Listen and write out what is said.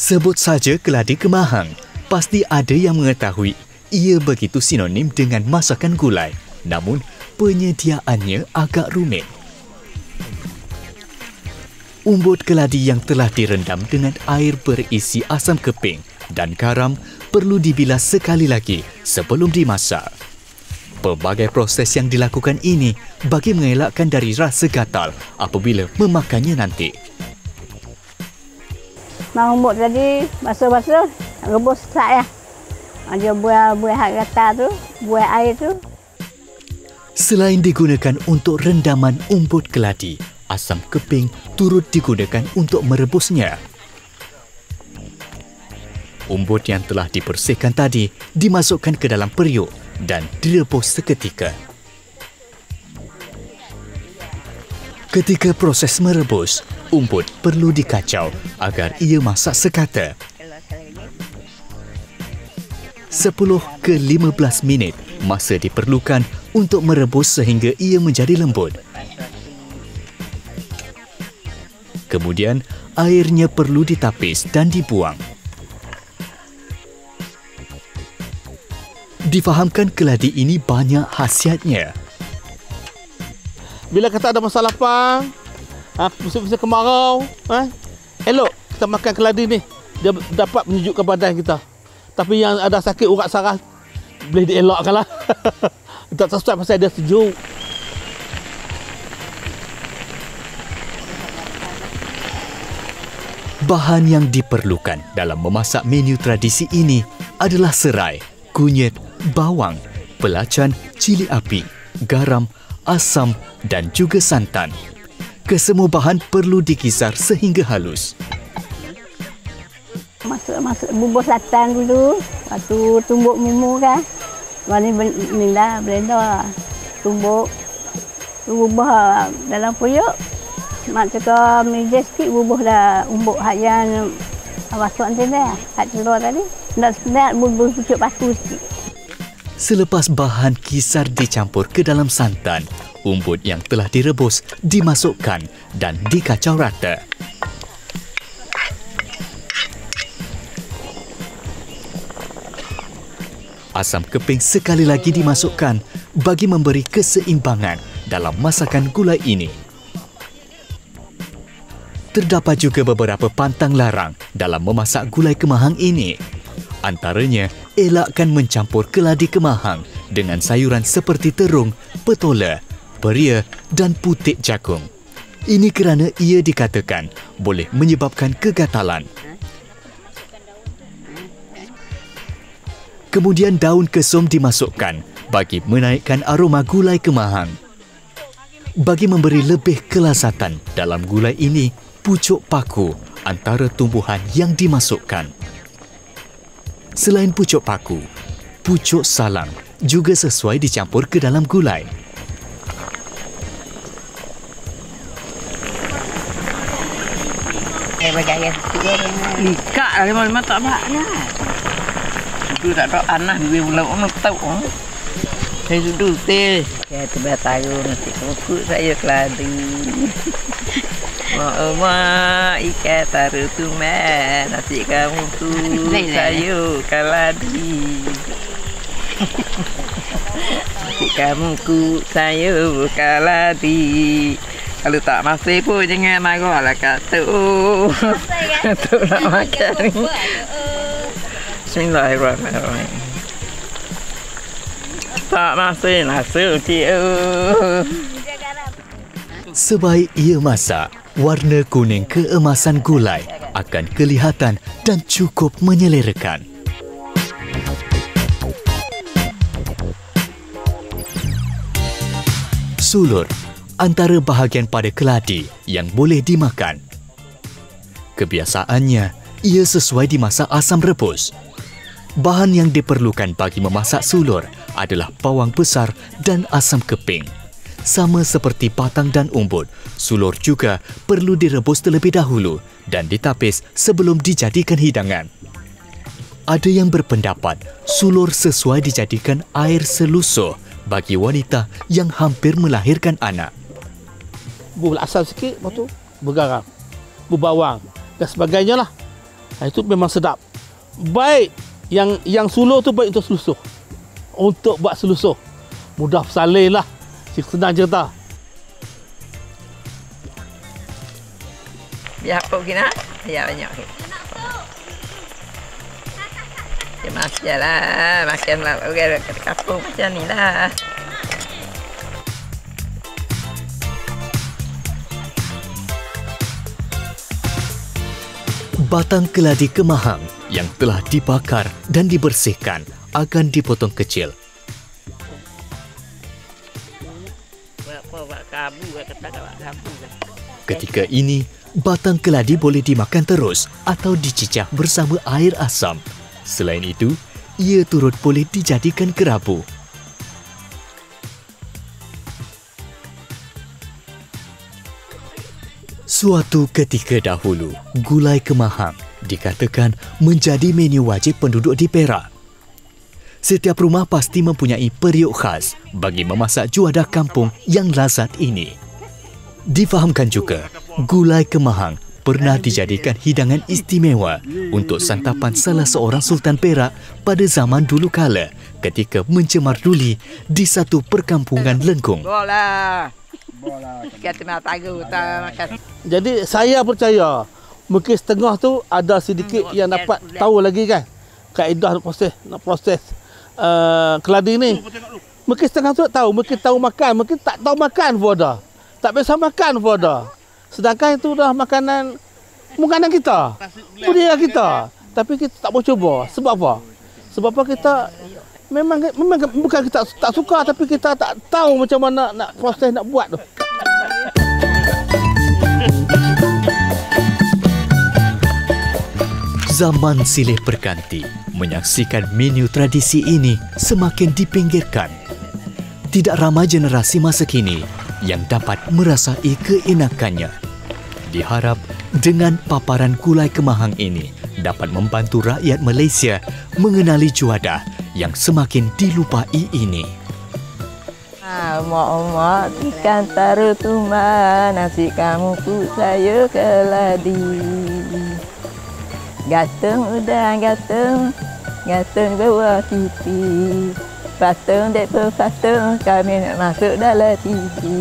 Sebut saja keladi kemahang, pasti ada yang mengetahui ia begitu sinonim dengan masakan gulai. Namun, penyediaannya agak rumit. Umbut keladi yang telah direndam dengan air berisi asam keping dan garam perlu dibilas sekali lagi sebelum dimasak. Pelbagai proses yang dilakukan ini bagi mengelakkan dari rasa gatal apabila memakannya nanti. Umbut tadi basuh-basuh, rebus sat ya. Ada buah gatal tu, buah air tu. Selain digunakan untuk rendaman umbut keladi, asam keping turut digunakan untuk merebusnya. Umbut yang telah dibersihkan tadi dimasukkan ke dalam periuk dan direbus seketika. Ketika proses merebus, umbut perlu dikacau agar ia masak sekata. 10 ke 15 minit masa diperlukan untuk merebus sehingga ia menjadi lembut. Kemudian, airnya perlu ditapis dan dibuang. Difahamkan keladi ini banyak khasiatnya. Bila kata ada masalah pang, musim-musim kemarau, elok kita makan keladi ni. Dia dapat menyejukkan badan kita. Tapi yang ada sakit urat saraf, boleh dielakkan lah. Tak sesuai pasal dia sejuk. Bahan yang diperlukan dalam memasak menu tradisi ini adalah serai, kunyit, bawang, pelacan, cili api, garam, asam dan juga santan. Kesemua bahan perlu dikisar sehingga halus. Masuk bubur santan dulu. Lepas tu tumbuk mumu kan. Lepas ni lah blender. Tumbuk. Bubur dalam periuk. Mak cakap meja sikit bubur dah umbuk hak yang masuk nanti dah. Hak telur tadi. Nak sedap bubur pucuk paku sikit. Selepas bahan kisar dicampur ke dalam santan, umbut yang telah direbus dimasukkan dan dikacau rata. Asam keping sekali lagi dimasukkan bagi memberi keseimbangan dalam masakan gulai ini. Terdapat juga beberapa pantang larang dalam memasak gulai kemahang ini. Antaranya, elakkan mencampur keladi kemahang dengan sayuran seperti terung, petola, peria dan putik jagung. Ini kerana ia dikatakan boleh menyebabkan kegatalan. Kemudian daun kesum dimasukkan bagi menaikkan aroma gulai kemahang. Bagi memberi lebih kelazatan dalam gulai ini, pucuk paku antara tumbuhan yang dimasukkan. Selain pucuk paku, pucuk salang juga sesuai dicampur ke dalam gulai. Likak lah memang tak baknya. Itu tak tahu anak dia belum orang tahu. Saya duduk teh. Saya tiba tahu nanti kukuk saya keladi. Mak ikan taruh tumen nasi kamu tu sayur keladi. Nasi kamu ku sayur keladi. Kalau tak masih pun jangan marah lah kata. Kata nak makan. Bismillahirrahmanirrahim. Tak masih nasi ciu. Sebaik ia masak, warna kuning keemasan gulai akan kelihatan dan cukup menyelerakan. Sulur antara bahagian pada keladi yang boleh dimakan. Kebiasaannya, ia sesuai dimasak asam rebus. Bahan yang diperlukan bagi memasak sulur adalah bawang besar dan asam keping. Sama seperti batang dan umbut, sulur juga perlu direbus terlebih dahulu dan ditapis sebelum dijadikan hidangan. Ada yang berpendapat sulur sesuai dijadikan air selusuh bagi wanita yang hampir melahirkan anak. Bubur asam sikit, lepas tu bergaram, berbawang dan sebagainya lah. Itu memang sedap. Baik yang suluh tu baik untuk selusuh. Untuk buat selusuh. Mudah bersalin lah. Senang cerita. Biar apa begini? Biar banyak. Ya masih lah. Makan lah. Kat kampung macam ni lah. Batang keladi kemahang yang telah dibakar dan dibersihkan akan dipotong kecil. Ketika ini, batang keladi boleh dimakan terus atau dicicah bersama air asam. Selain itu, ia turut boleh dijadikan kerabu. Suatu ketika dahulu, gulai kemahang dikatakan menjadi menu wajib penduduk di Perak. Setiap rumah pasti mempunyai periuk khas bagi memasak juadah kampung yang lazat ini. Difahamkan juga, gulai kemahang pernah dijadikan hidangan istimewa untuk santapan salah seorang Sultan Perak pada zaman dulu kala ketika mencemar duli di satu perkampungan lengkung. Jadi saya percaya mungkin setengah tu ada sedikit yang dapat tahu lagi kan kaedah nak proses keladi ni. Mungkin setengah tu tak tahu, mungkin tahu makan, mungkin tak tahu makan pun ada. Tak biasa makan pun ada. Sedangkan itu dah makanan kita, budaya kita. Tapi kita tak mau cuba. Sebab apa? Sebab apa kita memang bukan kita tak suka, tapi kita tak tahu macam mana nak proses nak buat tu. Zaman silih berganti, menyaksikan menu tradisi ini semakin dipinggirkan. Tidak ramai generasi masa kini yang dapat merasai keenakannya. Diharap dengan paparan gulai kemahang ini dapat membantu rakyat Malaysia mengenali juadah yang semakin dilupai ini. Mak ikan taruh tumbang, nasi kamu ku saya keladi. Gantung udang, gantung bawah tipi. Patung dek patung, kami nak masuk dalam tipi.